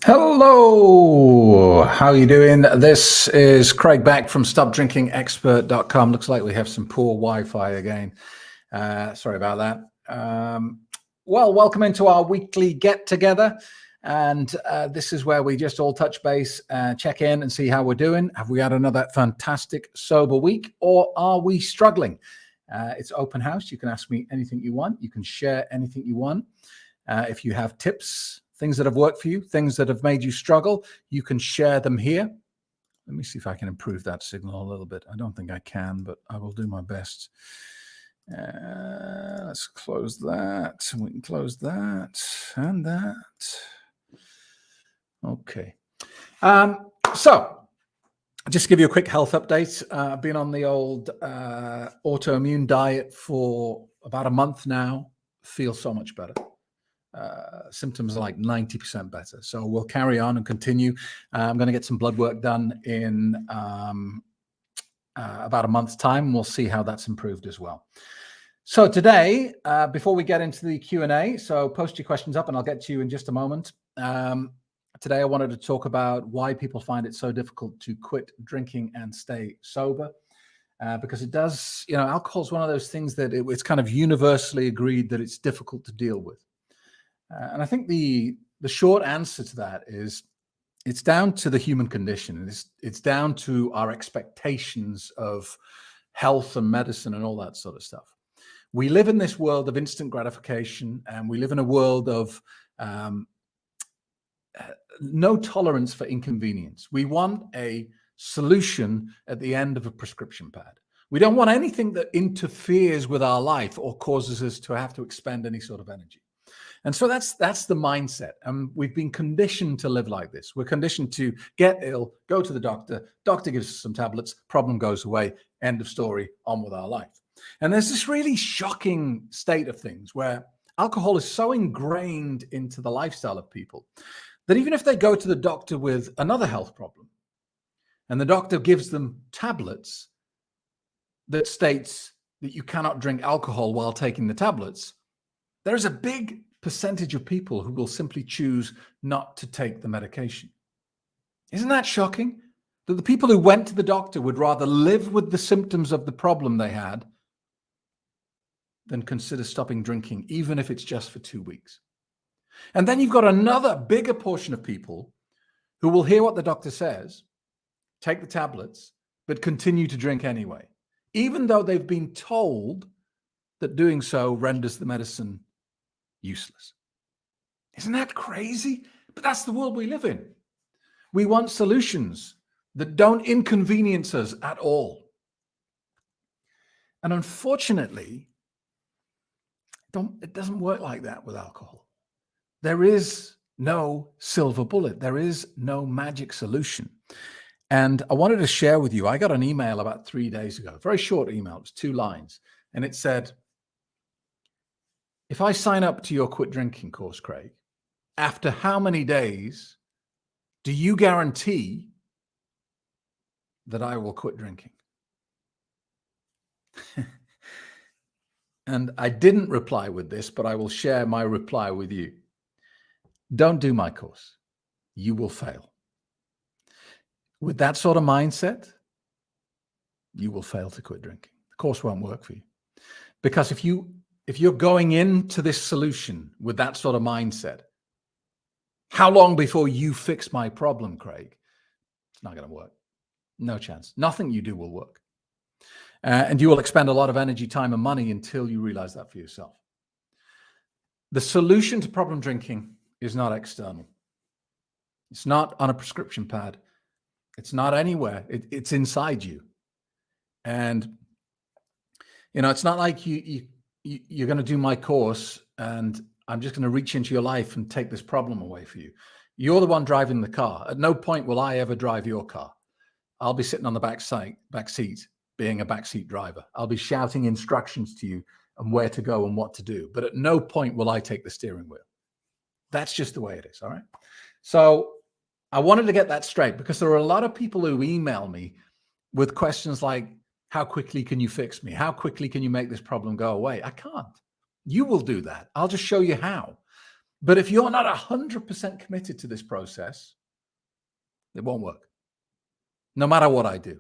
Hello, how are you doing? This is Craig back from StopDrinkingExpert.com. Looks like we have some poor Wi-Fi again. Sorry about that. Well, welcome into our weekly get-together. And this is where we just all touch base, check in and see how we're doing. Have we had another fantastic sober week, or are we struggling? It's open house. You can ask me anything you want. You can share anything you want. If you have tips, things that have worked for you, things that have made you struggle, you can share them here. Let me see if I can improve that signal a little bit. I don't think I can, but I will do my best. Let's close that. We can close that and that. Okay. So just to give you a quick health update. I've been on the old autoimmune diet for about a month now. Feel so much better. Symptoms are like 90% better. So we'll carry on and continue. I'm going to get some blood work done in about a month's time, and we'll see how that's improved as well. So today, before we get into the Q&A, so post your questions up and I'll get to you in just a moment. Today, I wanted to talk about why people find it so difficult to quit drinking and stay sober. Because it does, alcohol is one of those things that it's kind of universally agreed that it's difficult to deal with. And I think the short answer to that is it's down to the human condition. It's down to our expectations of health and medicine and all that sort of stuff. We live in this world of instant gratification, and we live in a world of no tolerance for inconvenience. We want a solution at the end of a prescription pad. We don't want anything that interferes with our life or causes us to have to expend any sort of energy. And so that's the mindset. And we've been conditioned to live like this. We're conditioned to get ill, go to the doctor gives us some tablets, problem goes away, end of story, on with our life. And there's this really shocking state of things where alcohol is so ingrained into the lifestyle of people that even if they go to the doctor with another health problem and the doctor gives them tablets that states that you cannot drink alcohol while taking the tablets, there's a big percentage of people who will simply choose not to take the medication. Isn't that shocking? That the people who went to the doctor would rather live with the symptoms of the problem they had than consider stopping drinking, even if it's just for 2 weeks. And then you've got another bigger portion of people who will hear what the doctor says, take the tablets, but continue to drink anyway, even though they've been told that doing so renders the medicine useless. Isn't that crazy? But that's the world we live in. We want solutions that don't inconvenience us at all. And unfortunately, it doesn't work like that with alcohol. There is no silver bullet. There is no magic solution. And I wanted to share with you, I got an email about 3 days ago, a very short email, it was 2 lines. And it said, if I sign up to your quit drinking course, Craig, after how many days do you guarantee that I will quit drinking? And I didn't reply with this, but I will share my reply with you. Don't do my course. You will fail. With that sort of mindset, you will fail to quit drinking. The course won't work for you. Because if you're going into this solution with that sort of mindset, how long before you fix my problem, Craig? It's not going to work. No chance. Nothing you do will work. And you will expend a lot of energy, time, and money until you realize that for yourself. The solution to problem drinking is not external. It's not on a prescription pad. It's not anywhere. It's inside you. And, it's not like you're going to do my course and I'm just going to reach into your life and take this problem away for you. You're the one driving the car. At no point will I ever drive your car. I'll be sitting on the back seat, being a backseat driver. I'll be shouting instructions to you and where to go and what to do. But at no point will I take the steering wheel. That's just the way it is. All right. So I wanted to get that straight because there are a lot of people who email me with questions like, how quickly can you fix me? How quickly can you make this problem go away? I can't. You will do that. I'll just show you how. But if you're not 100% committed to this process, it won't work. No matter what I do,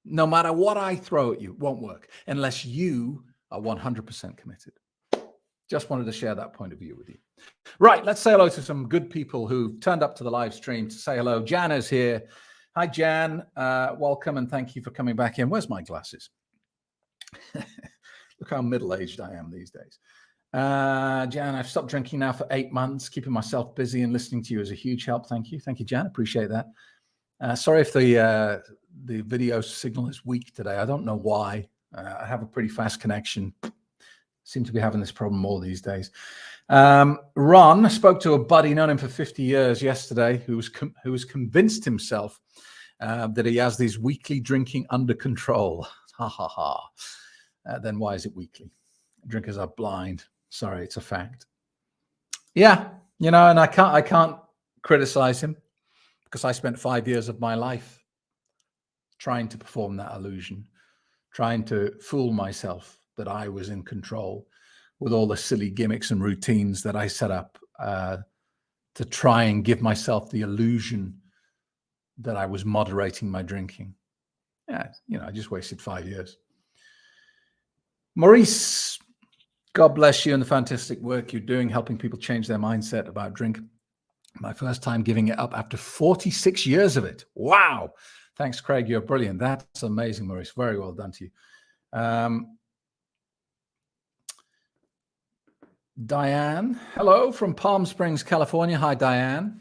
no matter what I throw at you, it won't work unless you are 100% committed. Just wanted to share that point of view with you. Right, let's say hello to some good people who turned up to the live stream to say hello. Jan is here. Hi, Jan. Welcome and thank you for coming back in. Where's my glasses? Look how middle-aged I am these days. Jan, I've stopped drinking now for 8 months. Keeping myself busy and listening to you is a huge help. Thank you. Thank you, Jan. Appreciate that. Sorry if the video signal is weak today. I don't know why. I have a pretty fast connection. Seem to be having this problem more these days. Ron spoke to a buddy, known him for 50 years yesterday, who was convinced himself that he has these weekly drinking under control. Ha ha ha. Then why is it weekly? Drinkers are blind. Sorry, it's a fact. Yeah, and I can't criticize him because I spent 5 years of my life trying to perform that illusion, trying to fool myself that I was in control with all the silly gimmicks and routines that I set up to try and give myself the illusion that I was moderating my drinking. Yeah, I just wasted 5 years. Maurice, God bless you and the fantastic work you're doing, helping people change their mindset about drink. My first time giving it up after 46 years of it. Wow. Thanks, Craig. You're brilliant. That's amazing, Maurice. Very well done to you. Diane, hello from Palm Springs, California. Hi, Diane.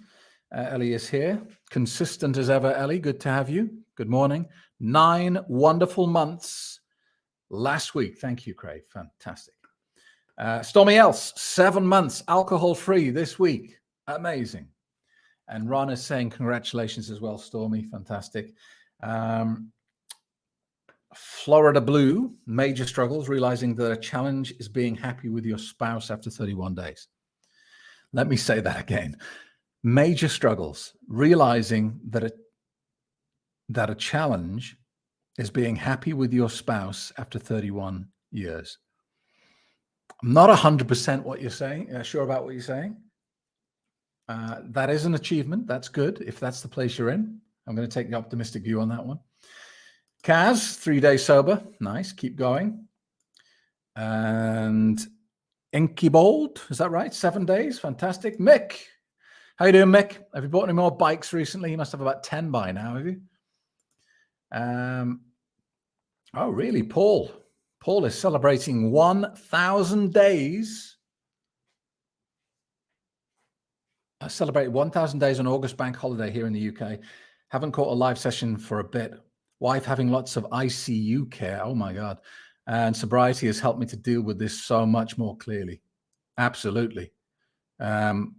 Ellie is here. Consistent as ever, Ellie. Good to have you. Good morning. 9 wonderful months last week. Thank you, Craig. Fantastic. Stormy Else, 7 months alcohol-free this week. Amazing. And Ron is saying congratulations as well, Stormy. Fantastic. Florida Blue, major struggles, realizing that a challenge is being happy with your spouse after 31 days. Let me say that again. Major struggles, realizing that a challenge is being happy with your spouse after 31 years. I'm not 100% what you're saying, sure about what you're saying. That is an achievement. That's good. If that's the place you're in, I'm going to take the optimistic view on that one. Kaz, 3 days sober. Nice. Keep going. And Inky Bold, is that right? 7 days. Fantastic. Mick, how you doing, Mick? Have you bought any more bikes recently? You must have about 10 by now, have you? Oh, really? Paul. Paul is celebrating 1,000 days. I celebrated 1,000 days on August bank holiday here in the UK. Haven't caught a live session for a bit. Wife having lots of ICU care. Oh my God. And sobriety has helped me to deal with this so much more clearly. Absolutely. That's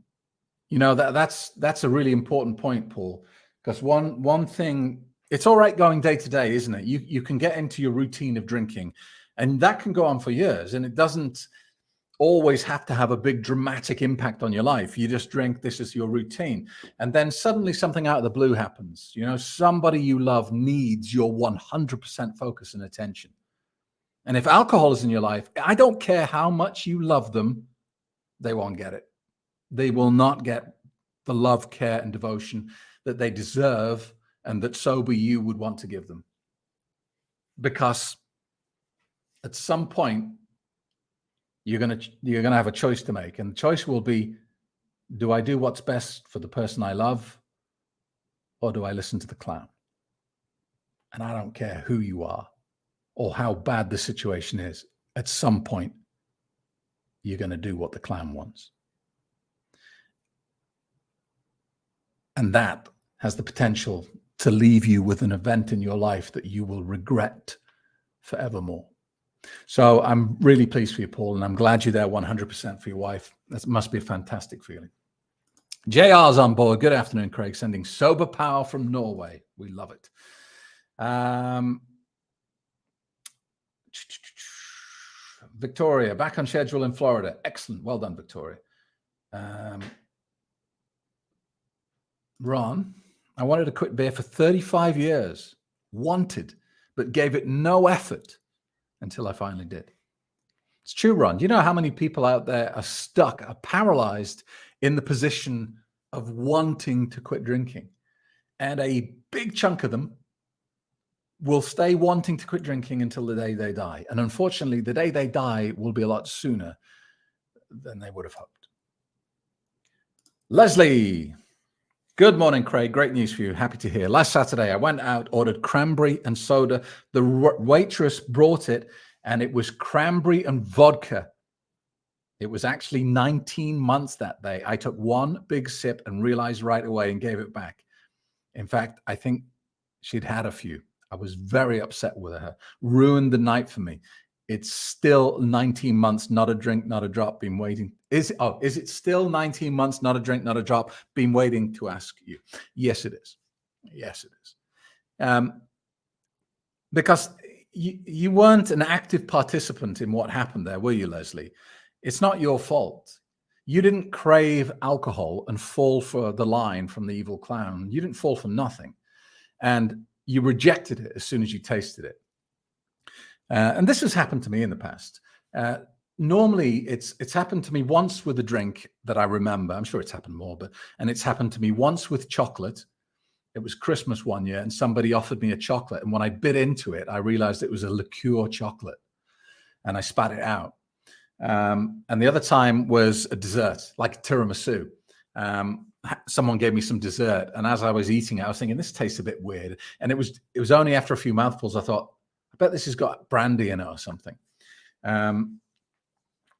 a really important point, Paul, because one thing, it's all right going day to day, isn't it? You can get into your routine of drinking and that can go on for years, and it doesn't always have to have a big dramatic impact on your life. You just drink, this is your routine. And then suddenly something out of the blue happens. Somebody you love needs your 100% focus and attention. And if alcohol is in your life, I don't care how much you love them, they won't get it. They will not get the love, care, and devotion that they deserve and that sober you would want to give them. Because at some point, you're gonna have a choice to make, and the choice will be: do I do what's best for the person I love, or do I listen to the clown? And I don't care who you are or how bad the situation is. At some point, you're going to do what the clown wants, and that has the potential to leave you with an event in your life that you will regret forevermore. So I'm really pleased for you, Paul, and I'm glad you're there 100% for your wife. That must be a fantastic feeling. JR's on board. Good afternoon, Craig. Sending sober power from Norway. We love it. Victoria, back on schedule in Florida. Excellent. Well done, Victoria. Ron, I wanted to quit beer for 35 years. Wanted, but gave it no effort until I finally did. It's true, Ron. Do you know how many people out there are stuck, are paralyzed in the position of wanting to quit drinking? And a big chunk of them will stay wanting to quit drinking until the day they die. And unfortunately, the day they die will be a lot sooner than they would have hoped. Leslie. Good morning, Craig. Great news for you. Happy to hear. Last Saturday, I went out, ordered cranberry and soda. The waitress brought it, and it was cranberry and vodka. It was actually 19 months that day. I took one big sip and realized right away and gave it back. In fact, I think she'd had a few. I was very upset with her. Ruined the night for me. It's still 19 months, not a drink, not a drop, been waiting. Is it still 19 months, not a drink, not a drop, been waiting to ask you? Yes, it is. Yes, it is. Because you weren't an active participant in what happened there, were you, Leslie? It's not your fault. You didn't crave alcohol and fall for the line from the evil clown. You didn't fall for nothing. And you rejected it as soon as you tasted it. And this has happened to me in the past. Normally, it's happened to me once with a drink that I remember. I'm sure it's happened more, and it's happened to me once with chocolate. It was Christmas one year, and somebody offered me a chocolate. And when I bit into it, I realized it was a liqueur chocolate, and I spat it out. And the other time was a dessert, like tiramisu. Someone gave me some dessert, and as I was eating it, I was thinking, this tastes a bit weird. And it was only after a few mouthfuls I thought, I bet this has got brandy in it or something.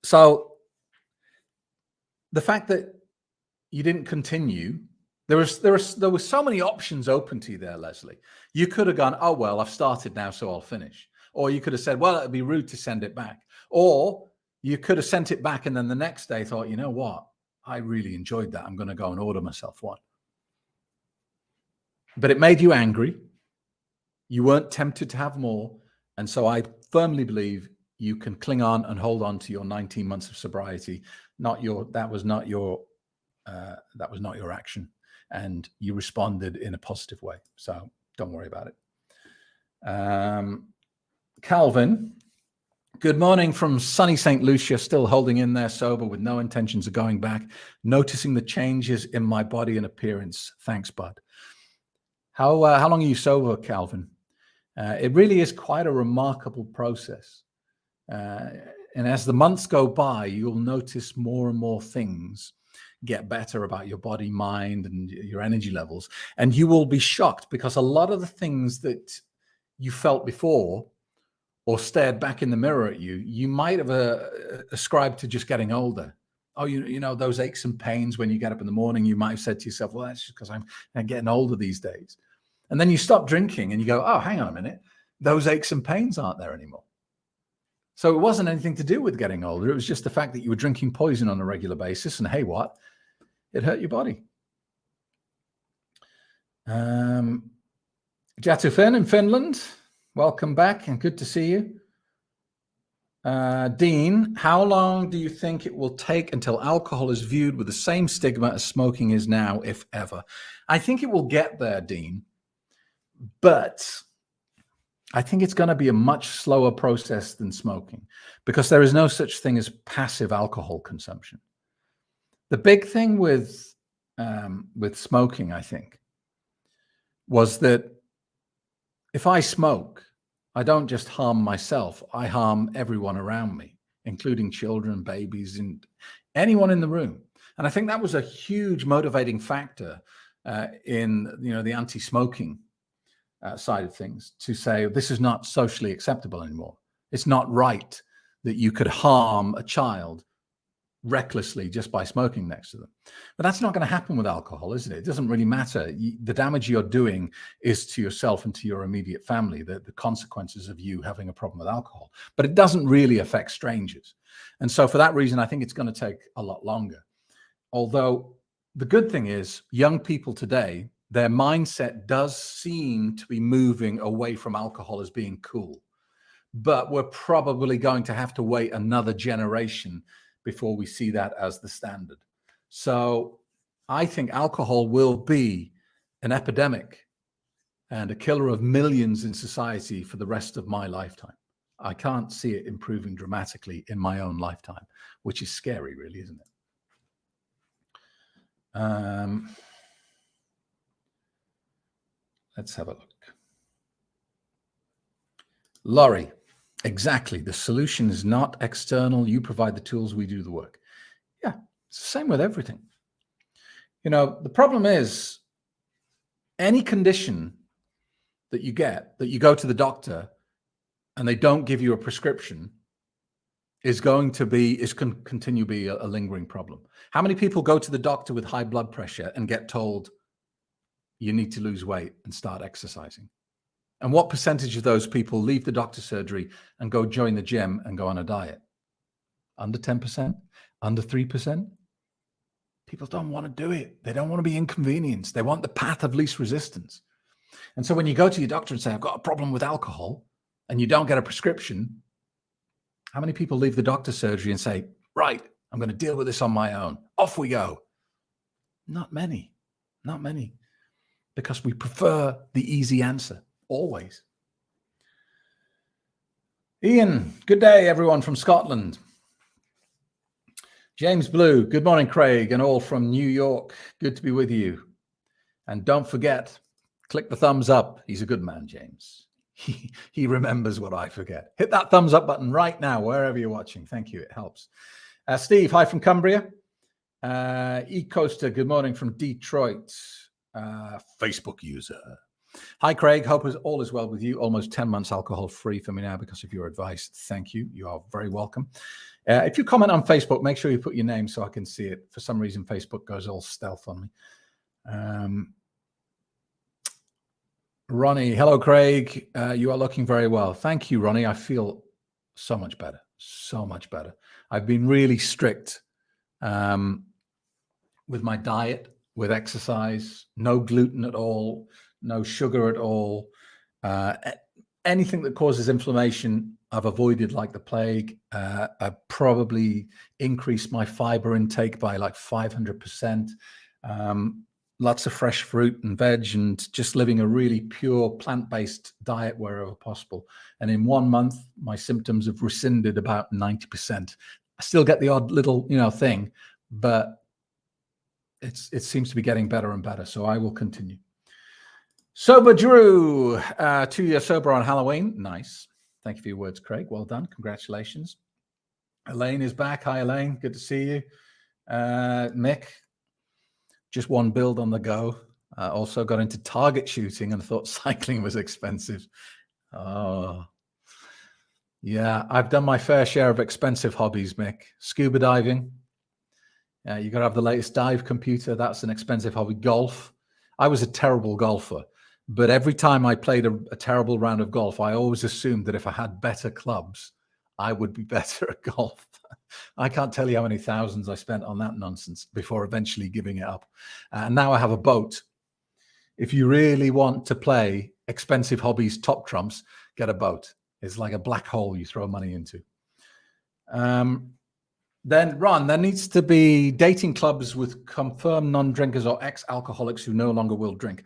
So the fact that you didn't continue, there were so many options open to you there, Leslie. You could have gone, oh well, I've started now, so I'll finish. Or you could have said, well, it'd be rude to send it back. Or you could have sent it back and then the next day thought, you know what? I really enjoyed that. I'm going to go and order myself one. But it made you angry. You weren't tempted to have more. And so I firmly believe you can cling on and hold on to your 19 months of sobriety. That was not your action. And you responded in a positive way. So don't worry about it. Calvin. Good morning from sunny St. Lucia, still holding in there sober with no intentions of going back, noticing the changes in my body and appearance. Thanks, bud. How long are you sober, Calvin? It really is quite a remarkable process. And as the months go by, you'll notice more and more things get better about your body, mind, and your energy levels. And you will be shocked because a lot of the things that you felt before or stared back in the mirror at you might have ascribed to just getting older. Oh, you know, those aches and pains when you get up in the morning, you might have said to yourself, well, that's just because I'm getting older these days. And then you stop drinking and you go, oh, hang on a minute. Those aches and pains aren't there anymore. So it wasn't anything to do with getting older. It was just the fact that you were drinking poison on a regular basis. And hey, what? It hurt your body. Jatufin in Finland. Welcome back and good to see you. Dean, how long do you think it will take until alcohol is viewed with the same stigma as smoking is now, if ever? I think it will get there, Dean, but I think it's going to be a much slower process than smoking because there is no such thing as passive alcohol consumption. The big thing with smoking, I think, was that if I smoke, I don't just harm myself, I harm everyone around me, including children, babies, and anyone in the room. And I think that was a huge motivating factor in the anti-smoking side of things, to say this is not socially acceptable anymore. It's not right that you could harm a child recklessly just by smoking next to them. But that's not going to happen with alcohol, isn't it? It doesn't really matter. The damage you're doing is to yourself and to your immediate family, the consequences of you having a problem with alcohol. But it doesn't really affect strangers. And so for that reason, I think it's going to take a lot longer. Although the good thing is young people today, their mindset does seem to be moving away from alcohol as being cool. But we're probably going to have to wait another generation before we see that as the standard. So I think alcohol will be an epidemic and a killer of millions in society for the rest of my lifetime. I can't see it improving dramatically in my own lifetime, which is scary, really, isn't it? Let's have a look. Laurie, exactly. The solution is not external. You provide the tools, we do the work. Yeah, it's the same with everything. The problem is any condition that you get, that you go to the doctor and they don't give you a prescription, is going to continue to be a lingering problem. How many people go to the doctor with high blood pressure and get told you need to lose weight and start exercising? And what percentage of those people leave the doctor's surgery and go join the gym and go on a diet? Under 10%? Under 3%? People don't want to do it. They don't want to be inconvenienced. They want the path of least resistance. And so when you go to your doctor and say, I've got a problem with alcohol, and you don't get a prescription, how many people leave the doctor's surgery and say, right, I'm going to deal with this on my own. Off we go. Not many. Not many. Because we prefer the easy answer. Always. Ian, good day, everyone from Scotland. James Blue, good morning, Craig, and all from New York. Good to be with you. And don't forget, click the thumbs up. He's a good man, James. He remembers what I forget. Hit that thumbs up button right now, wherever you're watching. Thank you. It helps. Steve, hi from Cumbria. E-Coaster, good morning from Detroit. Facebook user. Hi, Craig. Hope all is well with you. Almost 10 months alcohol-free for me now because of your advice. Thank you. You are very welcome. If you comment on Facebook, make sure you put your name so I can see it. For some reason, Facebook goes all stealth on me. Ronnie, hello, Craig. You are looking very well. Thank you, Ronnie. I feel so much better. So much better. I've been really strict with my diet, with exercise, no gluten at all, no sugar at all. Anything that causes inflammation, I've avoided like the plague. I've probably increased my fiber intake by like 500%. Lots of fresh fruit and veg, and just living a really pure plant-based diet wherever possible. And in 1 month, my symptoms have rescinded about 90%. I still get the odd little, thing, but it seems to be getting better and better. So I will continue. Sober Drew, 2 years sober on Halloween. Nice. Thank you for your words, Craig. Well done. Congratulations. Elaine is back. Hi, Elaine. Good to see you. Mick, just one build on the go. Also got into target shooting and thought cycling was expensive. Oh, yeah. I've done my fair share of expensive hobbies, Mick. Scuba diving. You got to have the latest dive computer. That's an expensive hobby. Golf. I was a terrible golfer, but every time I played a terrible round of golf, I always assumed that if I had better clubs, I would be better at golf. I can't tell you how many thousands I spent on that nonsense before eventually giving it up. And now I have a boat. If you really want to play expensive hobbies top trumps, get a boat. It's like a black hole you throw money into. Then, Ron, there needs to be dating clubs with confirmed non-drinkers or ex-alcoholics who no longer will drink.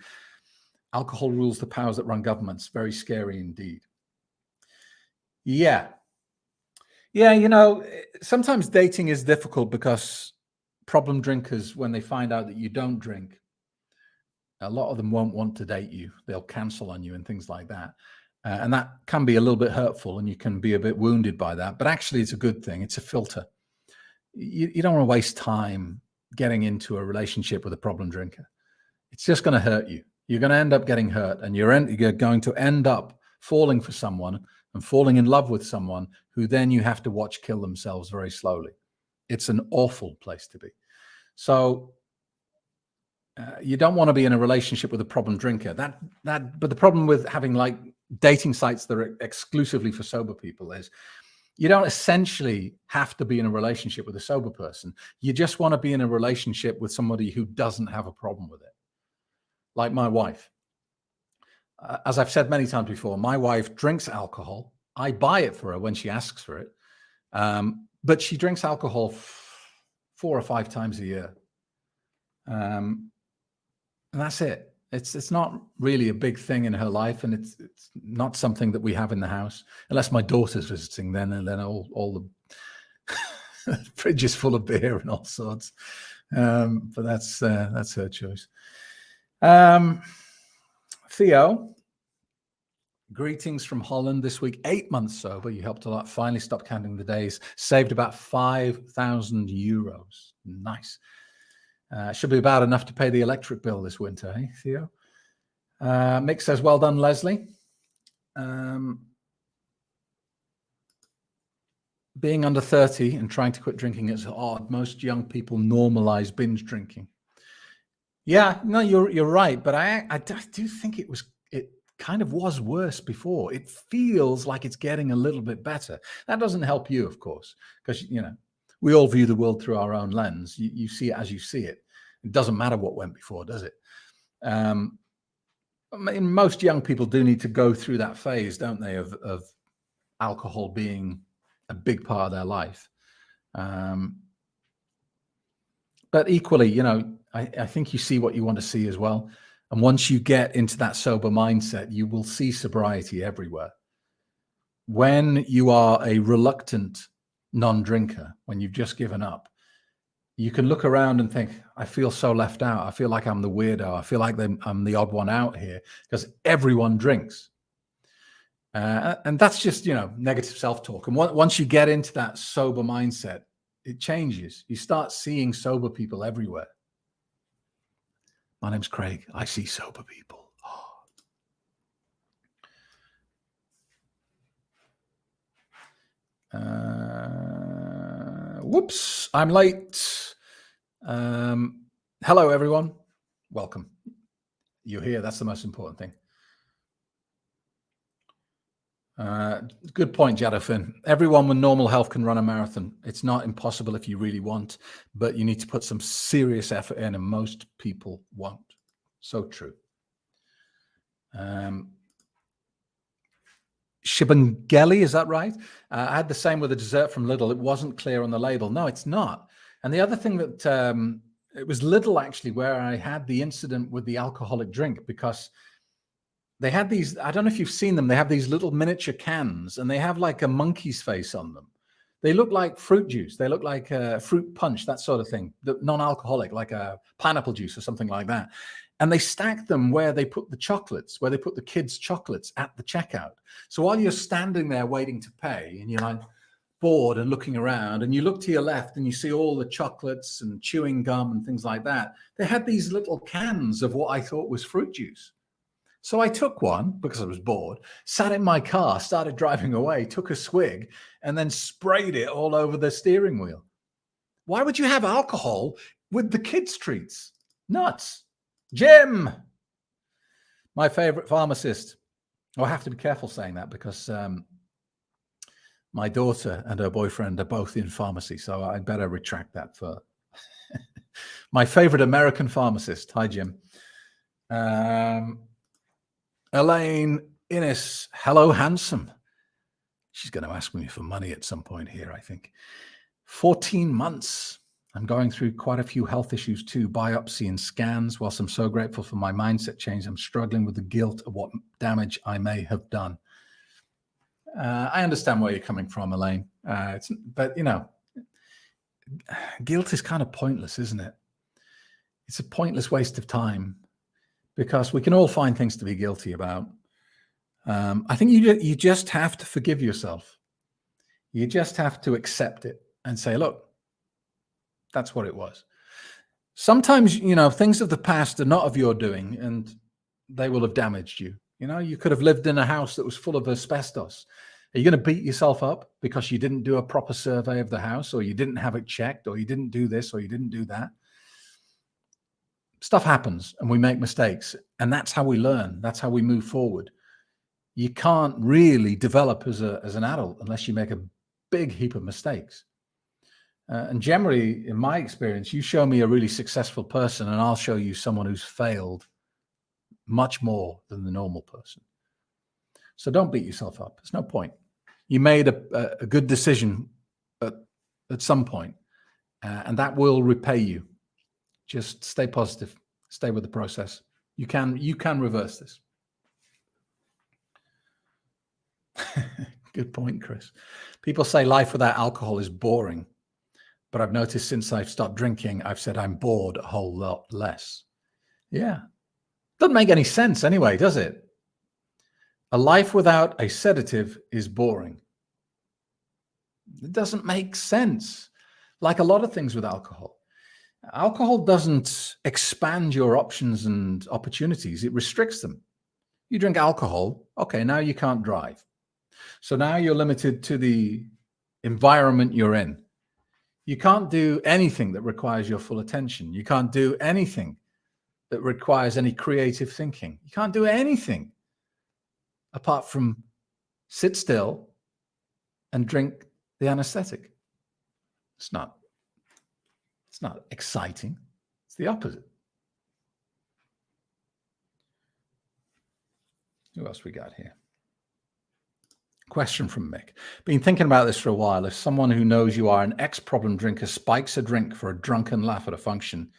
Alcohol rules the powers that run governments. Very scary indeed. Yeah. Yeah, sometimes dating is difficult because problem drinkers, when they find out that you don't drink, a lot of them won't want to date you. They'll cancel on you and things like that. And that can be a little bit hurtful, and you can be a bit wounded by that. But actually, it's a good thing. It's a filter. You don't want to waste time getting into a relationship with a problem drinker. It's just going to hurt you. You're going to end up getting hurt, and you're going to end up falling for someone and falling in love with someone who then you have to watch kill themselves very slowly. It's an awful place to be. So you don't want to be in a relationship with a problem drinker. But the problem with having like dating sites that are exclusively for sober people is you don't essentially have to be in a relationship with a sober person. You just want to be in a relationship with somebody who doesn't have a problem with it. Like my wife. As I've said many times before, my wife drinks alcohol. I buy it for her when she asks for it. But she drinks alcohol 4 or 5 times a year. And that's it. It's not really a big thing in her life, and it's not something that we have in the house, unless my daughter's visiting. Then all the fridge is full of beer and all sorts. But that's her choice. Theo, greetings from Holland this week. 8 months sober. You helped a lot. Finally stopped counting the days. Saved about 5,000 euros. Nice. Should be about enough to pay the electric bill this winter, eh, Theo? Mick says, well done, Leslie. Being under 30 and trying to quit drinking is hard. Most young people normalize binge drinking. Yeah, no, you're right. But I do think it kind of was worse before. It feels like it's getting a little bit better. That doesn't help you, of course, because, we all view the world through our own lens. You see it as you see it. It doesn't matter what went before, does it? Most young people do need to go through that phase, don't they, of alcohol being a big part of their life. But equally, I think you see what you want to see as well. And once you get into that sober mindset, you will see sobriety everywhere. When you are a reluctant non-drinker, when you've just given up, you can look around and think, I feel so left out. I feel like I'm the weirdo. I feel like I'm the odd one out here because everyone drinks. And that's just, negative self-talk. And once you get into that sober mindset, it changes. You start seeing sober people everywhere. My name's Craig. I see sober people. Whoops, I'm late. Hello, everyone. Welcome. You're here. That's the most important thing. Good point, Jadofin. Everyone with normal health can run a marathon. It's not impossible if you really want, but you need to put some serious effort in, and most people won't. So true. Shibangeli, is that right? I had the same with a dessert from Lidl. It wasn't clear on the label. No, it's not. And the other thing that it was Lidl actually where I had the incident with the alcoholic drink, because they had these, I don't know if you've seen them, they have these little miniature cans and they have like a monkey's face on them. They look like fruit juice. They look like fruit punch, that sort of thing, non-alcoholic, like a pineapple juice or something like that. And they stack them where they put the chocolates, where they put the kids' chocolates at the checkout. So while you're standing there waiting to pay and you're like bored and looking around and you look to your left and you see all the chocolates and chewing gum and things like that, they had these little cans of what I thought was fruit juice. So I took one because I was bored, sat in my car, started driving away, took a swig, and then sprayed it all over the steering wheel. Why would you have alcohol with the kids' treats? Nuts. Jim, my favorite pharmacist. Oh, I have to be careful saying that because my daughter and her boyfriend are both in pharmacy, so I'd better retract that for my favorite American pharmacist. Hi, Jim. Elaine Innes, hello, handsome. She's going to ask me for money at some point here, I think. 14 months. I'm going through quite a few health issues too, biopsy and scans. Whilst I'm so grateful for my mindset change, I'm struggling with the guilt of what damage I may have done. I understand where you're coming from, Elaine. But, guilt is kind of pointless, isn't it? It's a pointless waste of time because we can all find things to be guilty about. I think you just have to forgive yourself. You just have to accept it and say, look, that's what it was. Sometimes, things of the past are not of your doing and they will have damaged you. You could have lived in a house that was full of asbestos. Are you going to beat yourself up because you didn't do a proper survey of the house, or you didn't have it checked, or you didn't do this, or you didn't do that? Stuff happens and we make mistakes, and that's how we learn. That's how we move forward. You can't really develop as an adult unless you make a big heap of mistakes. And generally, in my experience, you show me a really successful person and I'll show you someone who's failed much more than the normal person. So don't beat yourself up. There's no point. You made a good decision at some point, and that will repay you. Just stay positive. Stay with the process. You can reverse this. Good point, Chris. People say life without alcohol is boring, but I've noticed since I've stopped drinking, I've said I'm bored a whole lot less. Yeah. Doesn't make any sense anyway, does it? A life without a sedative is boring. It doesn't make sense. Like a lot of things with alcohol. Alcohol doesn't expand your options and opportunities. It restricts them. You drink alcohol, okay, now you can't drive. So now you're limited to the environment you're in. You can't do anything that requires your full attention. You can't do anything that requires any creative thinking. You can't do anything apart from sit still and drink the anesthetic. It's not exciting. It's the opposite. Who else we got here? Question from Mick. Been thinking about this for a while. If someone who knows you are an ex-problem drinker spikes a drink for a drunken laugh at a function,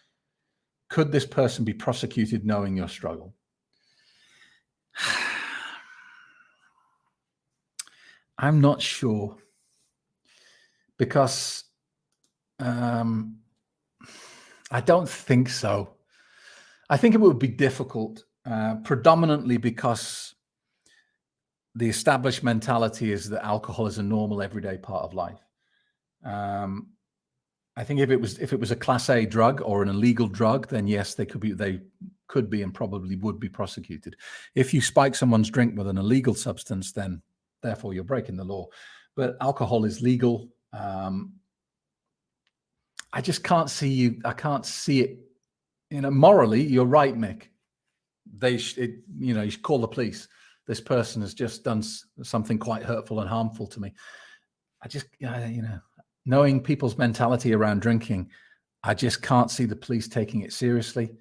could this person be prosecuted knowing your struggle? I'm not sure, because I don't think so. I think it would be difficult, predominantly because the established mentality is that alcohol is a normal, everyday part of life. I think if it was a Class A drug or an illegal drug, then yes, they could be and probably would be prosecuted. If you spike someone's drink with an illegal substance, then therefore you're breaking the law. But alcohol is legal. I just can't see I can't see it. Morally, you're right, Mick. You should call the police. This person has just done something quite hurtful and harmful to me. I just, knowing people's mentality around drinking, I just can't see the police taking it seriously.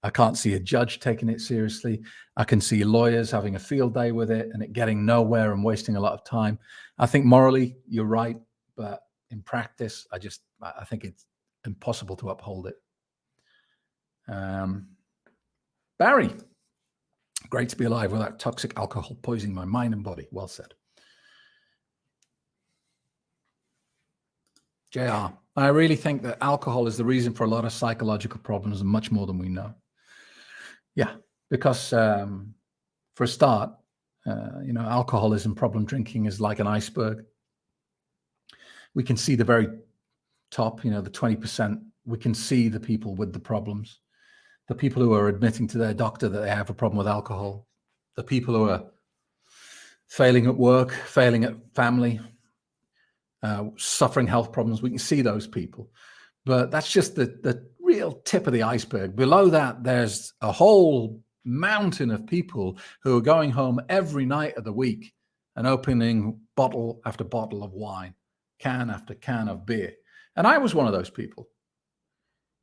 I can't see a judge taking it seriously. I can see lawyers having a field day with it and it getting nowhere and wasting a lot of time. I think morally, you're right, but in practice, I think it's impossible to uphold it. Barry, great to be alive without toxic alcohol poisoning my mind and body. Well said. JR, I really think that alcohol is the reason for a lot of psychological problems and much more than we know. Yeah, because for a start, alcoholism, problem drinking is like an iceberg. We can see the very top, the 20%. We can see the people with the problems, the people who are admitting to their doctor that they have a problem with alcohol, the people who are failing at work, failing at family, suffering health problems. We can see those people, but that's just the real tip of the iceberg. Below that, there's a whole mountain of people who are going home every night of the week and opening bottle after bottle of wine, can after can of beer. And I was one of those people.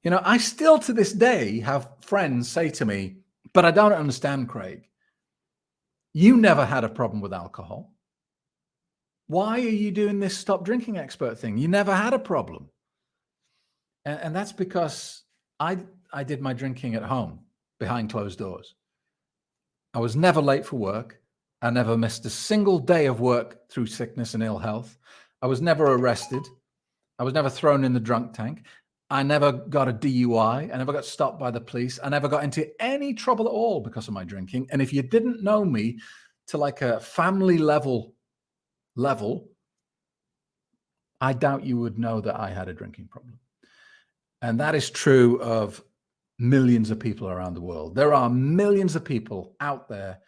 I still to this day have friends say to me, but I don't understand, Craig. You never had a problem with alcohol. Why are you doing this stop drinking expert thing? You never had a problem. And that's because I did my drinking at home behind closed doors. I was never late for work. I never missed a single day of work through sickness and ill health. I was never arrested. I was never thrown in the drunk tank. I never got a DUI. I never got stopped by the police. I never got into any trouble at all because of my drinking. And if you didn't know me to like a family level, I doubt you would know that I had a drinking problem. And that is true of millions of people around the world. There are millions of people out there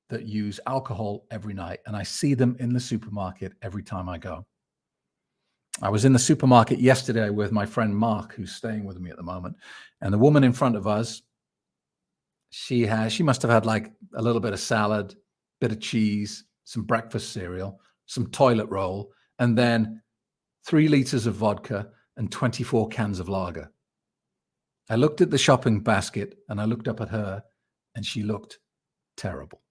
that use alcohol every night, and I see them in the supermarket every time I go. I was in the supermarket yesterday with my friend Mark, who's staying with me at the moment, and the woman in front of us, she must have had like a little bit of salad, bit of cheese, some breakfast cereal, some toilet roll, and then 3 liters of vodka and 24 cans of lager. I looked at the shopping basket and I looked up at her and she looked terrible.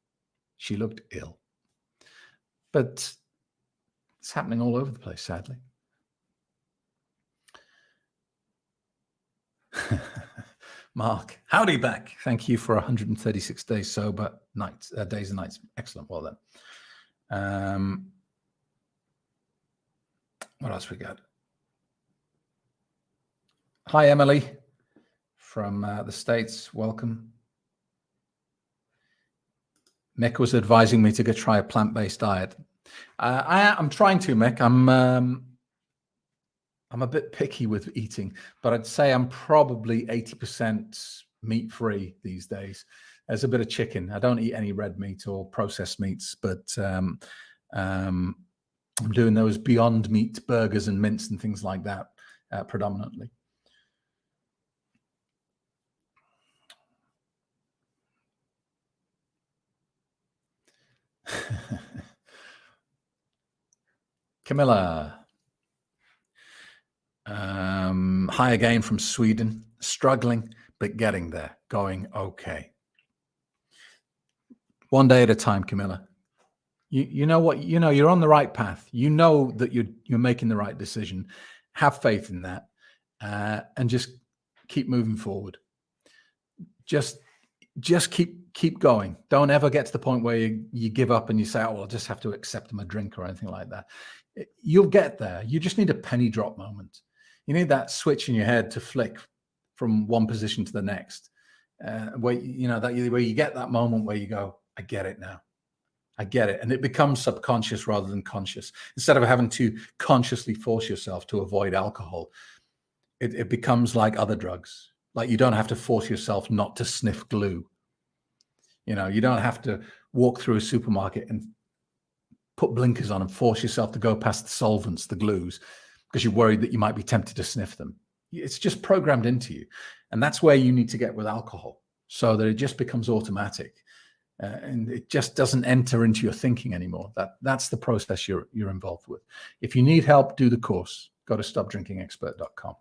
She looked ill. But it's happening all over the place, sadly. Mark, howdy back. Thank you for 136 days sober nights, days and nights. Excellent. Well done. What else we got? Hi, Emily from the States. Welcome. Mick was advising me to go try a plant-based diet. I'm trying to, Mick. I'm a bit picky with eating, but I'd say I'm probably 80% meat-free these days. There's a bit of chicken. I don't eat any red meat or processed meats, but I'm doing those Beyond Meat burgers and mince and things like that predominantly. Camilla. Hi again from Sweden. Struggling, but getting there. Going okay. One day at a time, Camilla. You know what? You know you're on the right path. You know that you're making the right decision. Have faith in that, and just keep moving forward. Just keep going. Don't ever get to the point where you give up and you say, "Oh, well, I'll just have to accept my drink" or anything like that. You'll get there. You just need a penny drop moment. You need that switch in your head to flick from one position to the next, where you get that moment where you go, "I get it now. I get it." And it becomes subconscious rather than conscious. Instead of having to consciously force yourself to avoid alcohol, it becomes like other drugs. Like you don't have to force yourself not to sniff glue. You don't have to walk through a supermarket and put blinkers on and force yourself to go past the solvents, the glues, because you're worried that you might be tempted to sniff them. It's just programmed into you. And that's where you need to get with alcohol, so that it just becomes automatic. And it just doesn't enter into your thinking anymore. That's the process you're involved with. If you need help, do the course. Go to stopdrinkingexpert.com.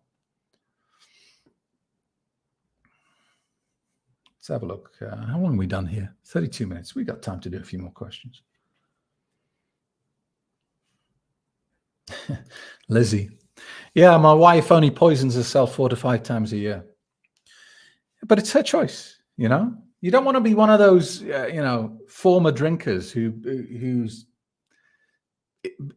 Let's have a look. How long have we done here? 32 minutes. We got time to do a few more questions. Lizzie. Yeah, my wife only poisons herself 4 to 5 times a year. But it's her choice, You don't want to be one of those, former drinkers who's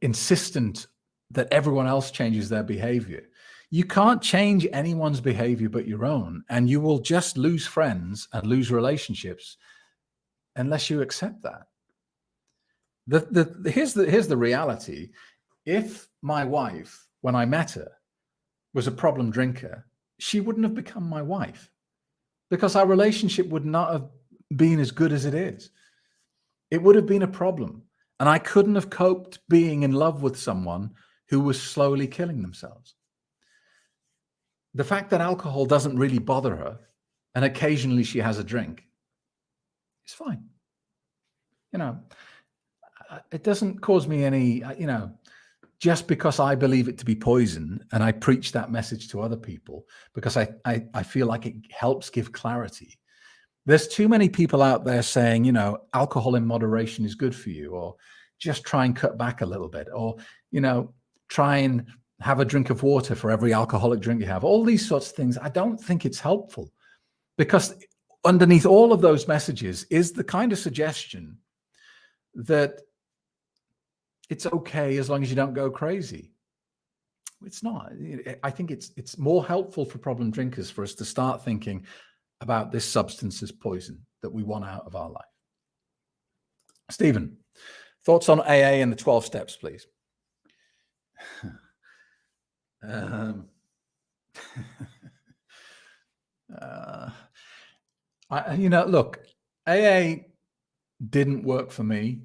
insistent that everyone else changes their behavior. You can't change anyone's behavior but your own, and you will just lose friends and lose relationships unless you accept that. Here's the reality. If my wife, when I met her, was a problem drinker, she wouldn't have become my wife, because our relationship would not have been as good as it is. It would have been a problem. And I couldn't have coped being in love with someone who was slowly killing themselves. The fact that alcohol doesn't really bother her, and occasionally she has a drink, is fine. It doesn't cause me any, just because I believe it to be poison and I preach that message to other people because I feel like it helps give clarity. There's too many people out there saying, alcohol in moderation is good for you, or just try and cut back a little bit, or, try and have a drink of water for every alcoholic drink you have. All these sorts of things. I don't think it's helpful, because underneath all of those messages is the kind of suggestion that it's okay as long as you don't go crazy. It's not. I think it's more helpful for problem drinkers for us to start thinking about this substance as poison that we want out of our life. Stephen, thoughts on AA and the 12 steps, please. Look, AA didn't work for me.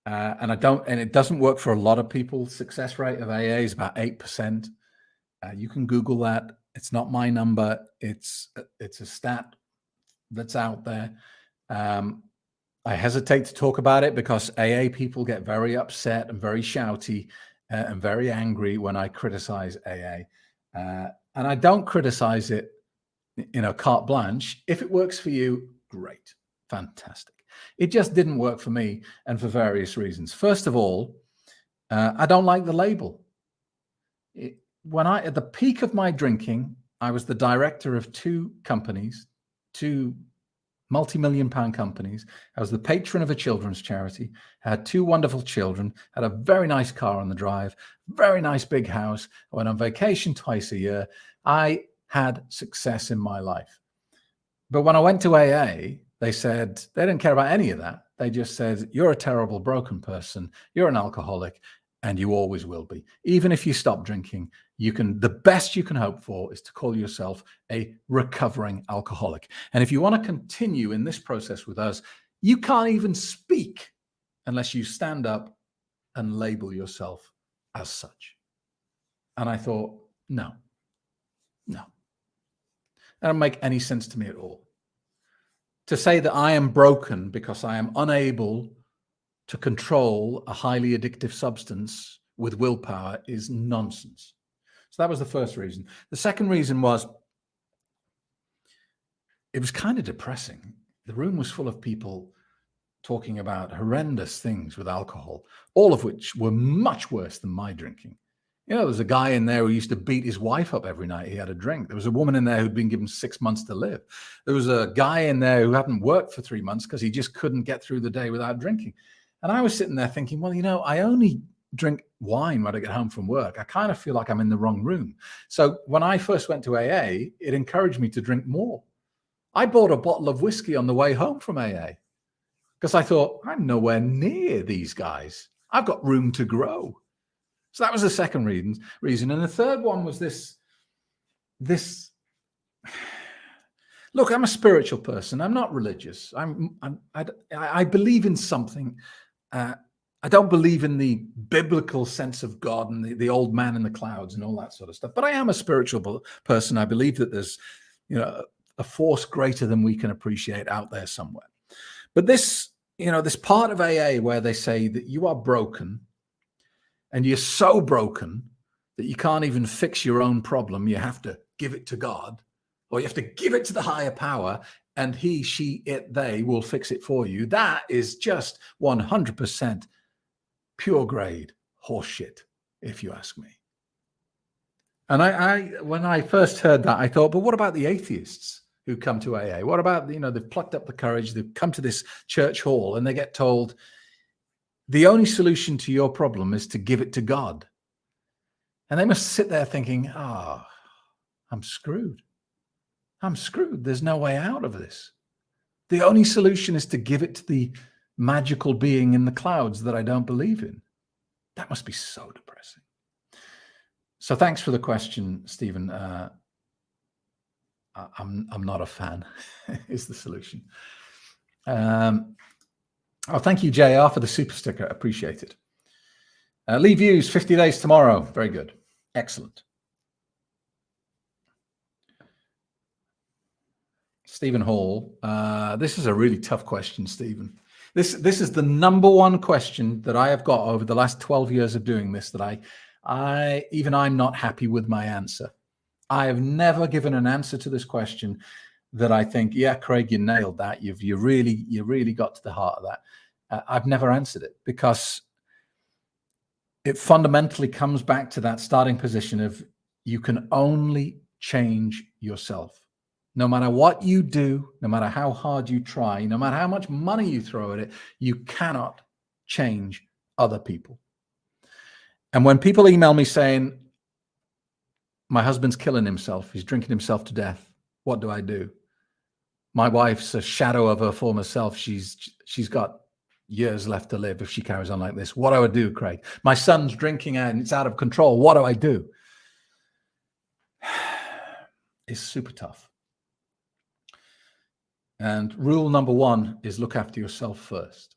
And it doesn't work for a lot of people. Success rate of AA is about 8%. You can Google that. It's not my number. It's a stat that's out there. I hesitate to talk about it because AA people get very upset and very shouty and very angry when I criticize AA. And I don't criticize it, carte blanche. If it works for you, great, fantastic. It just didn't work for me, and for various reasons. First of all, I don't like the label. At the peak of my drinking, I was the director of two companies, two multi-million-pound companies. I was the patron of a children's charity. I had two wonderful children, had a very nice car on the drive, very nice big house. I went on vacation twice a year. I had success in my life. But when I went to AA, they said they didn't care about any of that. They just said, you're a terrible, broken person. You're an alcoholic, and you always will be. Even if you stop drinking, the best you can hope for is to call yourself a recovering alcoholic. And if you want to continue in this process with us, you can't even speak unless you stand up and label yourself as such. And I thought, no. That doesn't make any sense to me at all. To say that I am broken because I am unable to control a highly addictive substance with willpower is nonsense. So that was the first reason. The second reason was it was kind of depressing. The room was full of people talking about horrendous things with alcohol, all of which were much worse than my drinking. There was a guy in there who used to beat his wife up every night he had a drink. There was a woman in there who'd been given 6 months to live. There was a guy in there who hadn't worked for 3 months because he just couldn't get through the day without drinking. And I was sitting there thinking, well, I only drink wine when I get home from work. I kind of feel like I'm in the wrong room. So when I first went to AA, it encouraged me to drink more. I bought a bottle of whiskey on the way home from AA because I thought, I'm nowhere near these guys. I've got room to grow. So that was the second reason. And the third one was this. Look, I'm a spiritual person. I'm not religious. I believe in something. I don't believe in the biblical sense of God and the old man in the clouds and all that sort of stuff. But I am a spiritual person. I believe that there's, a force greater than we can appreciate out there somewhere. But this part of AA where they say that you are broken and you're so broken that you can't even fix your own problem. You have to give it to God, or you have to give it to the higher power, and he, she, it, they will fix it for you. That is just 100% pure grade horseshit, if you ask me. And when I first heard that, I thought, but what about the atheists who come to AA? What about, they've plucked up the courage, they've come to this church hall and they get told, the only solution to your problem is to give it to God. And they must sit there thinking, I'm screwed. I'm screwed. There's no way out of this. The only solution is to give it to the magical being in the clouds that I don't believe in. That must be so depressing. So thanks for the question, Stephen. I'm not a fan, is the solution. Thank you, JR, for the super sticker. Appreciate it. Lee Views, 50 days tomorrow. Very good. Excellent. Stephen Hall. This is a really tough question, Stephen. This is the number one question that I have got over the last 12 years of doing this that I'm not happy with my answer. I have never given an answer to this question that I think, yeah, Craig, you nailed that. You really got to the heart of that. I've never answered it because it fundamentally comes back to that starting position of you can only change yourself. No matter what you do, no matter how hard you try, no matter how much money you throw at it, you cannot change other people. And when people email me saying, my husband's killing himself, he's drinking himself to death, what do I do? My wife's a shadow of her former self. She's got years left to live if she carries on like this. What do I do, Craig? My son's drinking and it's out of control. What do I do? It's super tough. And rule number one is look after yourself first.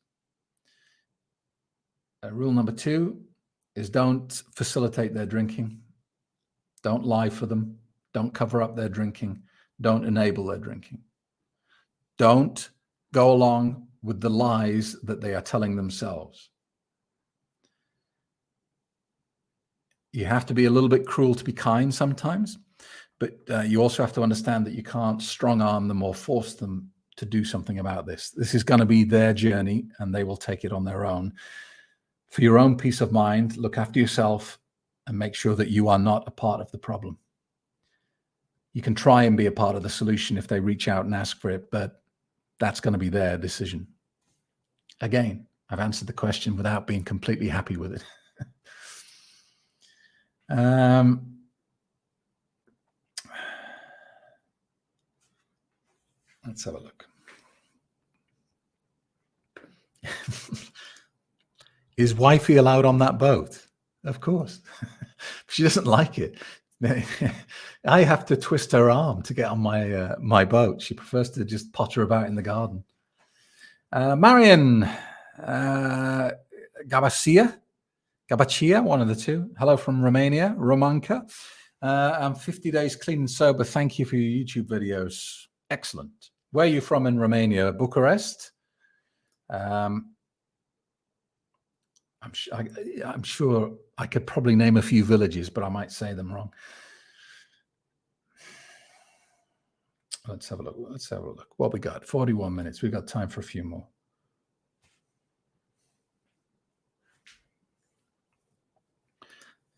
Rule number two is don't facilitate their drinking. Don't lie for them. Don't cover up their drinking. Don't enable their drinking. Don't go along with the lies that they are telling themselves. You have to be a little bit cruel to be kind sometimes, but you also have to understand that you can't strong arm them or force them to do something about this. This is going to be their journey and they will take it on their own. For your own peace of mind, look after yourself and make sure that you are not a part of the problem. You can try and be a part of the solution if they reach out and ask for it, but that's going to be their decision. Again, I've answered the question without being completely happy with it. Let's have a look. Is wifey allowed on that boat? Of course. She doesn't like it. I have to twist her arm to get on my my boat. She prefers to just potter about in the garden. Marion Gabachia, one of the two. Hello from Romania, Romanka. I'm 50 days clean and sober. Thank you for your YouTube videos. Excellent. Where are you from in Romania? Bucharest? I'm sure I could probably name a few villages, but I might say them wrong. Let's have a look. What we got? 41 minutes. We've got time for a few more.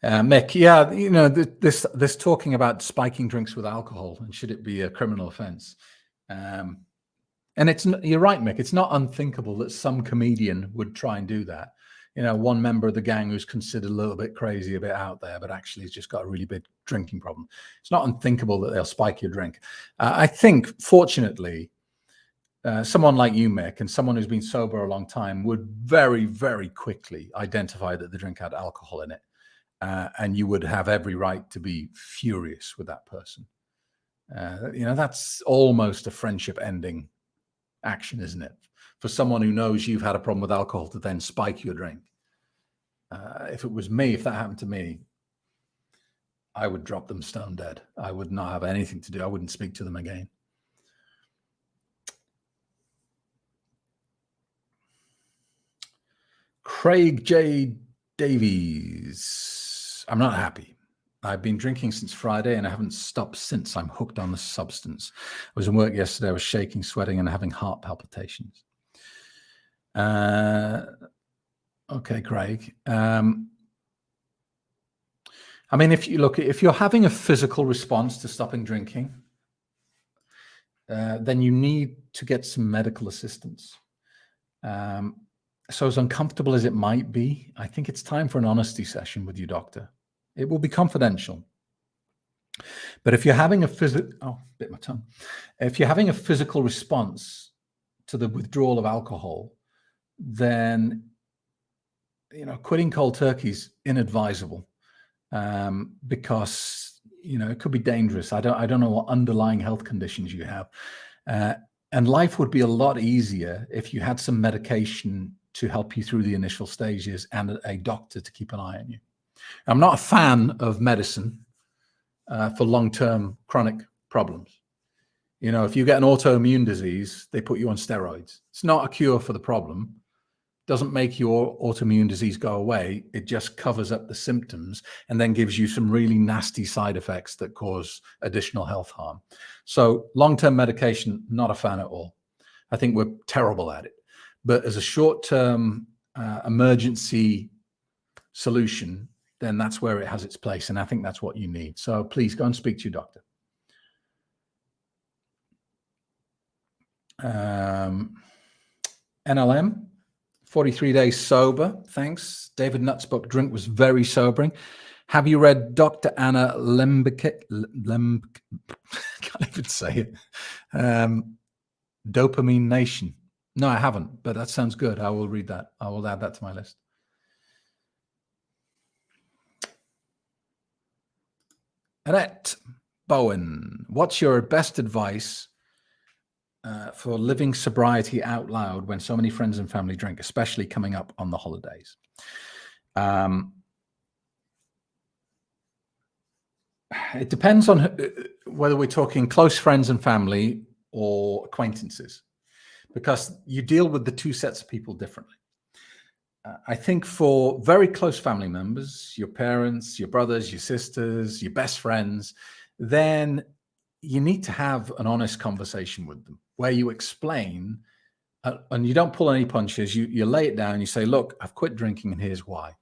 Mick, yeah, you know, this talking about spiking drinks with alcohol and should it be a criminal offense? And you're right, Mick. It's not unthinkable that some comedian would try and do that. You know, one member of the gang who's considered a little bit crazy, a bit out there, but actually has just got a really big drinking problem. It's not unthinkable that they'll spike your drink. I think, fortunately, someone like you, Mick, and someone who's been sober a long time would very, very quickly identify that the drink had alcohol in it. And you would have every right to be furious with that person. You know, that's almost a friendship ending action, isn't it? For someone who knows you've had a problem with alcohol to then spike your drink. If it was me, if that happened to me, I would drop them stone dead. I would not have anything to do. I wouldn't speak to them again. Craig J. Davies. I'm not happy. I've been drinking since Friday and I haven't stopped since. I'm hooked on the substance. I was in work yesterday. I was shaking, sweating, and having heart palpitations. Okay, Craig. I mean, if you're having a physical response to stopping drinking, then you need to get some medical assistance. So as uncomfortable as it might be, I think it's time for an honesty session with your doctor. It will be confidential. But if you're having if you're having a physical response to the withdrawal of alcohol, then, you know, quitting cold turkey is inadvisable, because, you know, it could be dangerous. I don't know what underlying health conditions you have. And life would be a lot easier if you had some medication to help you through the initial stages and a doctor to keep an eye on you. I'm not a fan of medicine for long-term chronic problems. You know, if you get an autoimmune disease, they put you on steroids. It's not a cure for the problem. Doesn't make your autoimmune disease go away. It just covers up the symptoms and then gives you some really nasty side effects that cause additional health harm. So long-term medication, not a fan at all. I think we're terrible at it. But as a short-term emergency solution, then that's where it has its place. And I think that's what you need. So please go and speak to your doctor. NLM, 43 days sober. Thanks. David Nutt's book, Drink, was very sobering. Have you read Dr. Anna Lembke? Can't even say it. Dopamine Nation. No, I haven't, but that sounds good. I will read that. I will add that to my list. Annette Bowen, what's your best advice for living sobriety out loud when so many friends and family drink, especially coming up on the holidays? It depends on whether we're talking close friends and family or acquaintances, because you deal with the two sets of people differently. I think for very close family members, your parents, your brothers, your sisters, your best friends, then you need to have an honest conversation with them where you explain, and you don't pull any punches. You lay it down. You say, look, I've quit drinking and here's why.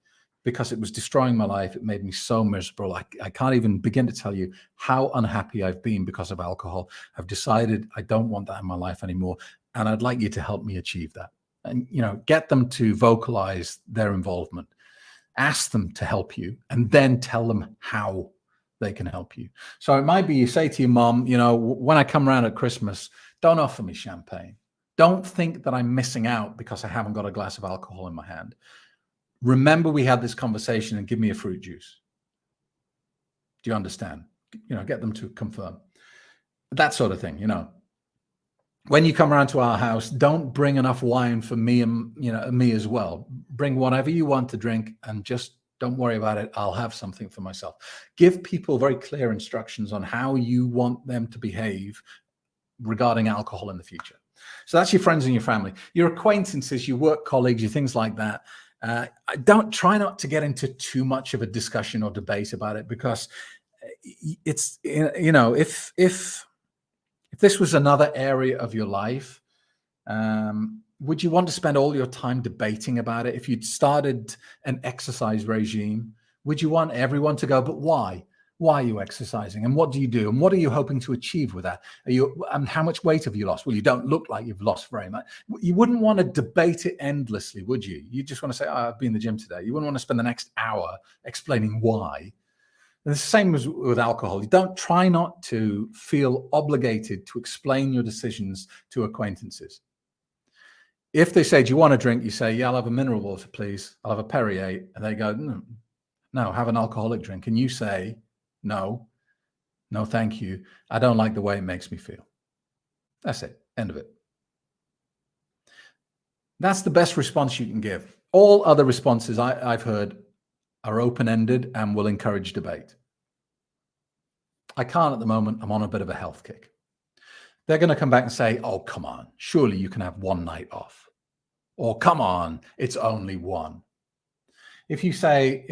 because it was destroying my life. It made me so miserable. I can't even begin to tell you how unhappy I've been because of alcohol. I've decided I don't want that in my life anymore. And I'd like you to help me achieve that. And, get them to vocalize their involvement. Ask them to help you, and then tell them how they can help you. So it might be you say to your mom, when I come around at Christmas, don't offer me champagne. Don't think that I'm missing out because I haven't got a glass of alcohol in my hand. Remember we had this conversation and give me a fruit juice. Do you understand? Get them to confirm. That sort of thing, When you come around to our house, don't bring enough wine for me and me as well. Bring whatever you want to drink and just don't worry about it. I'll have something for myself. Give people very clear instructions on how you want them to behave regarding alcohol in the future. So that's your friends and your family, your acquaintances, your work colleagues, your things like that. Try not to get into too much of a discussion or debate about it, because it's, if this was another area of your life, would you want to spend all your time debating about it? If you'd started an exercise regime, would you want everyone to go, but why? Why are you exercising? And what do you do? And what are you hoping to achieve with that? And how much weight have you lost? Well, you don't look like you've lost very much. You wouldn't want to debate it endlessly, would you? You just want to say, I've been in the gym today. You wouldn't want to spend the next hour explaining why. And it's the same as with alcohol. You try not to feel obligated to explain your decisions to acquaintances. If they say, do you want a drink? You say, yeah, I'll have a mineral water, please. I'll have a Perrier. And they go, no, have an alcoholic drink. And you say, no, thank you. I don't like the way it makes me feel. That's it. End of it. That's the best response you can give. All other responses I've heard are open-ended and will encourage debate. I can't at the moment. I'm on a bit of a health kick. They're going to come back and say, oh, come on, surely you can have one night off. Or come on, it's only one. If you say,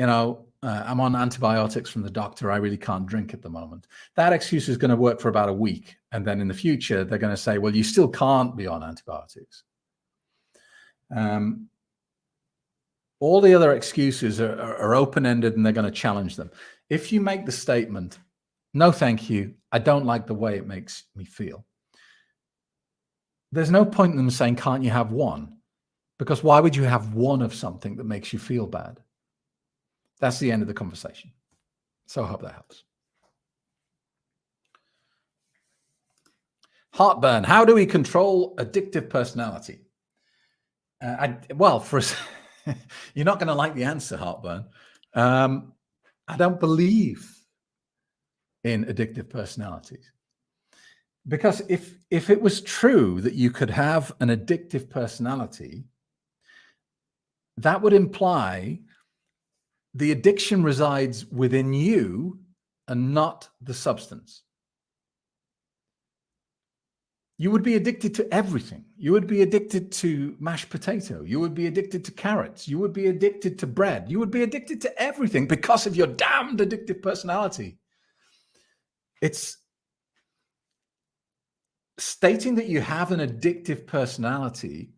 I'm on antibiotics from the doctor, I really can't drink at the moment, that excuse is going to work for about a week. And then in the future, they're going to say, well, you still can't be on antibiotics. All the other excuses are open-ended, and they're going to challenge them. If you make the statement, no, thank you, I don't like the way it makes me feel, there's no point in them saying, can't you have one? Because why would you have one of something that makes you feel bad? That's the end of the conversation. So I hope that helps. Heartburn. How do we control addictive personality? You're not going to like the answer, Heartburn. I don't believe in addictive personalities. Because if it was true that you could have an addictive personality, that would imply the addiction resides within you and not the substance. You would be addicted to everything. You would be addicted to mashed potato. You would be addicted to carrots. You would be addicted to bread. You would be addicted to everything because of your damned addictive personality. It's stating that you have an addictive personality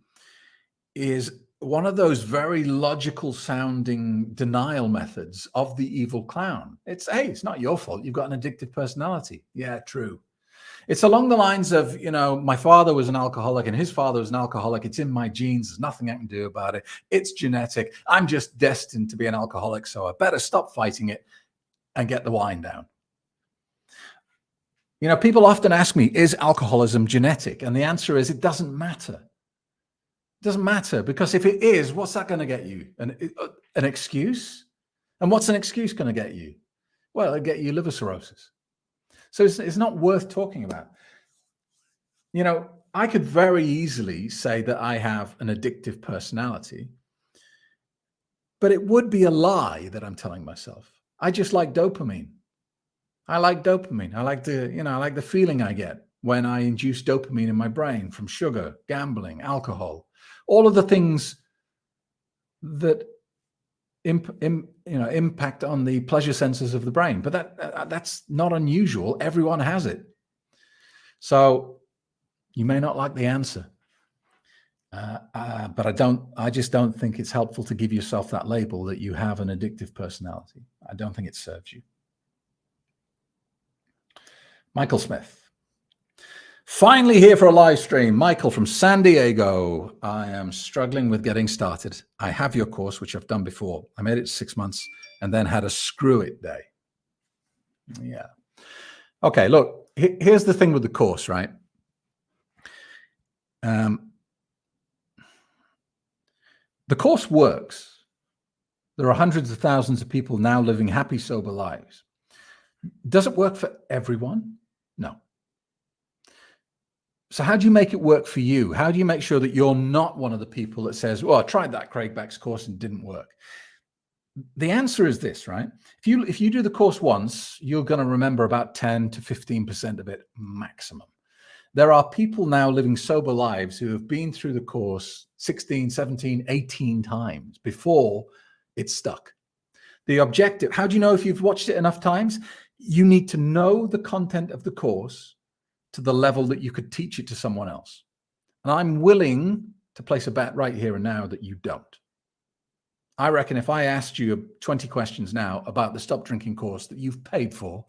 is one of those very logical sounding denial methods of the evil clown. It's, hey, it's not your fault. You've got an addictive personality. Yeah, true. It's along the lines of, my father was an alcoholic and his father was an alcoholic. It's in my genes. There's nothing I can do about it. It's genetic. I'm just destined to be an alcoholic. So I better stop fighting it and get the wine down. People often ask me, is alcoholism genetic? And the answer is, it doesn't matter. It doesn't matter, because if it is, what's that going to get you? An excuse? And what's an excuse going to get you? Well, it'll get you liver cirrhosis. So it's not worth talking about. I could very easily say that I have an addictive personality, but it would be a lie that I'm telling myself. I just like dopamine. I like dopamine. I like the feeling I get when I induce dopamine in my brain from sugar, gambling, alcohol, all of the things that impact on the pleasure senses of the brain. But that's not unusual. Everyone has it. So you may not like the answer. But I just don't think it's helpful to give yourself that label that you have an addictive personality. I don't think it serves you. Michael Smith. Finally here for a live stream. Michael from San Diego. I am struggling with getting started. I have your course, which I've done before. I made it 6 months and then had a screw it day. Yeah. Okay, look, here's the thing with the course, right? The course works. There are hundreds of thousands of people now living happy, sober lives. Does it work for everyone? No. So how do you make it work for you? How do you make sure that you're not one of the people that says, well, I tried that Craig Beck's course and it didn't work? The answer is this, right? If you do the course once, you're going to remember about 10 to 15% of it maximum. There are people now living sober lives who have been through the course 16, 17, 18 times before it's stuck. The objective, how do you know if you've watched it enough times? You need to know the content of the course to the level that you could teach it to someone else. And I'm willing to place a bet right here and now that you don't. I reckon if I asked you 20 questions now about the Stop Drinking course that you've paid for,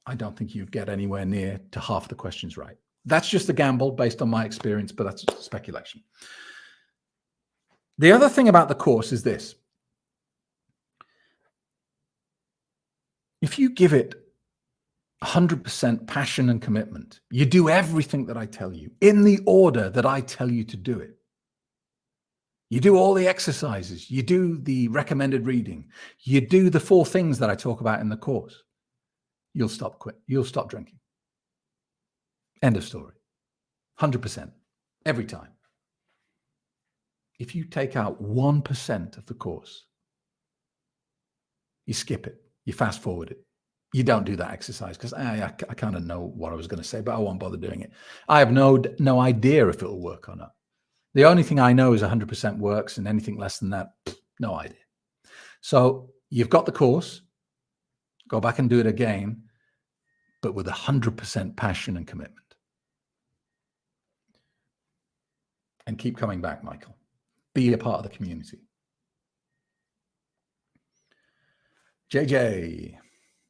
I don't think you'd get anywhere near to half the questions right. That's just a gamble based on my experience, but that's speculation. The other thing about the course is this. If you give it 100% passion and commitment, you do everything that I tell you in the order that I tell you to do it. You do all the exercises, you do the recommended reading, you do the 4 things that I talk about in the course. You'll stop drinking. End of story. 100%. Every time. If you take out 1% of the course, you skip it, you fast forward it. You don't do that exercise because I kind of know what I was going to say, but I won't bother doing it. I have no idea if it will work or not. The only thing I know is 100% works, and anything less than that, no idea. So you've got the course, go back and do it again, but with 100% passion and commitment. And keep coming back, Michael. Be a part of the community. JJ.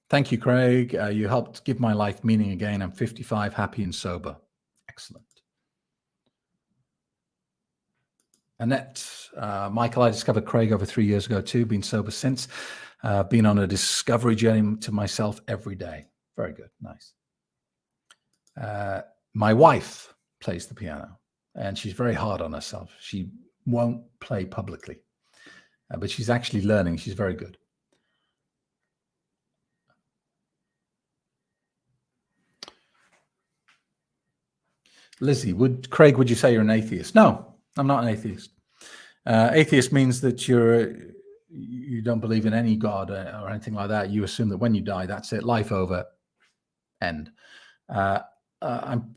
Thank you, Craig. You helped give my life meaning again. I'm 55, happy and sober. Excellent. Annette, Michael, I discovered Craig over 3 years ago too, been sober since. Been on a discovery journey to myself every day. Very good, nice. My wife plays the piano and she's very hard on herself. She won't play publicly, but she's actually learning. She's very good. Lizzie, Craig, would you say you're an atheist? No, I'm not an atheist. Atheist means that you don't believe in any God or anything like that. You assume that when you die, that's it, life over, end. I'm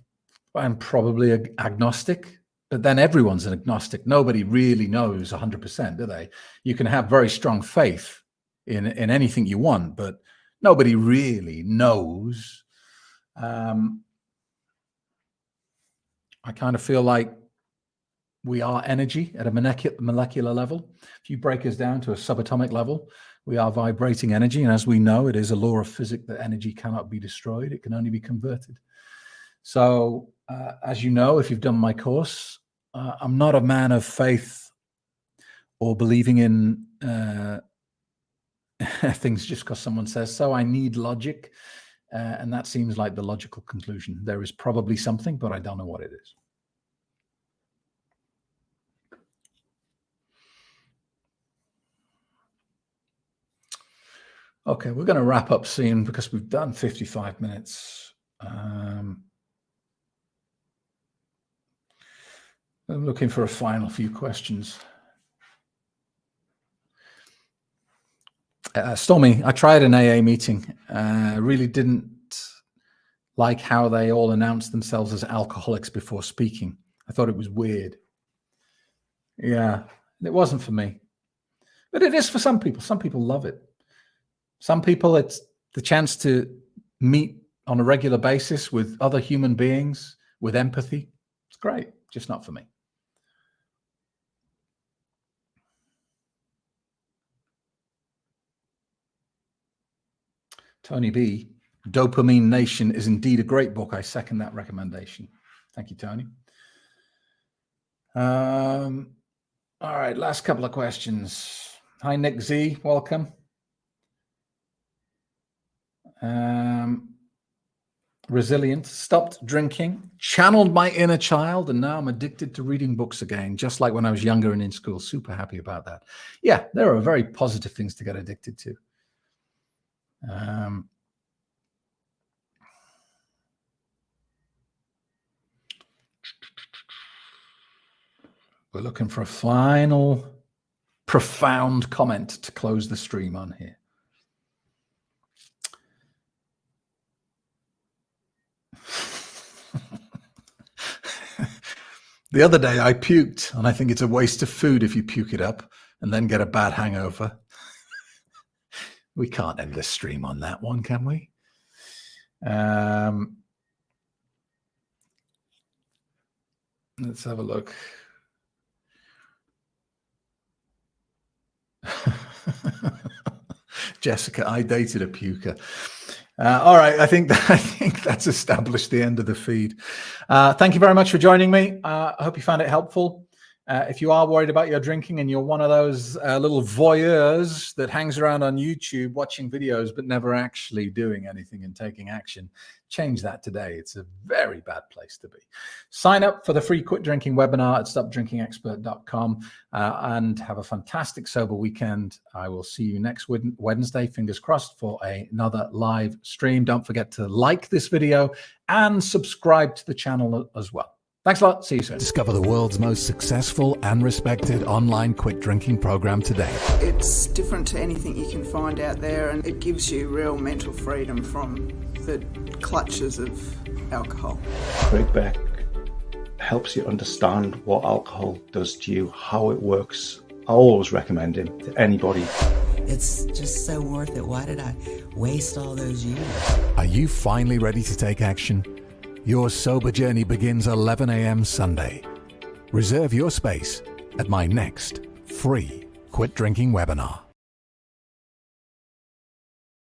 probably agnostic, but then everyone's an agnostic. Nobody really knows 100%, do they? You can have very strong faith in anything you want, but nobody really knows. I kind of feel like we are energy at a molecular level. If you break us down to a subatomic level, we are vibrating energy. And as we know, it is a law of physics that energy cannot be destroyed. It can only be converted. So as you know, if you've done my course, I'm not a man of faith or believing in things just because someone says so. I need logic. And that seems like the logical conclusion. There is probably something, but I don't know what it is. Okay, we're going to wrap up soon because we've done 55 minutes. I'm looking for a final few questions. Stormy, I tried an AA meeting. Really didn't like how they all announced themselves as alcoholics before speaking. I thought it was weird. Yeah, it wasn't for me. But it is for some people. Some people love it. Some people, it's the chance to meet on a regular basis with other human beings with empathy. It's great. just not for me. Tony B, Dopamine Nation is indeed a great book. I second that recommendation. Thank you, Tony. All right, last couple of questions. Hi, Nick Z, welcome. Resilient, stopped drinking, channeled my inner child, and now I'm addicted to reading books again, just like when I was younger and in school. Super happy about that. Yeah, there are very positive things to get addicted to. We're looking for a final profound comment to close the stream on here. The other day I puked, and I think it's a waste of food if you puke it up and then get a bad hangover. We can't end the stream on that one, can we? Let's have a look. Jessica, I dated a puker. All right, I think that's established the end of the feed. Thank you very much for joining me. I hope you found it helpful. If you are worried about your drinking and you're one of those little voyeurs that hangs around on YouTube watching videos but never actually doing anything and taking action, change that today. It's a very bad place to be. Sign up for the free quit drinking webinar at stopdrinkingexpert.com and have a fantastic sober weekend. I will see you next Wednesday, fingers crossed, for another live stream. Don't forget to like this video and subscribe to the channel as well. Thanks a lot. See you soon. Discover the world's most successful and respected online quit drinking program today. It's different to anything you can find out there, and it gives you real mental freedom from the clutches of alcohol. Craig Beck helps you understand what alcohol does to you, how it works. I always recommend him to anybody. It's just so worth it. Why did I waste all those years? Are you finally ready to take action? Your sober journey begins 11 a.m. Sunday. Reserve your space at my next free quit drinking webinar.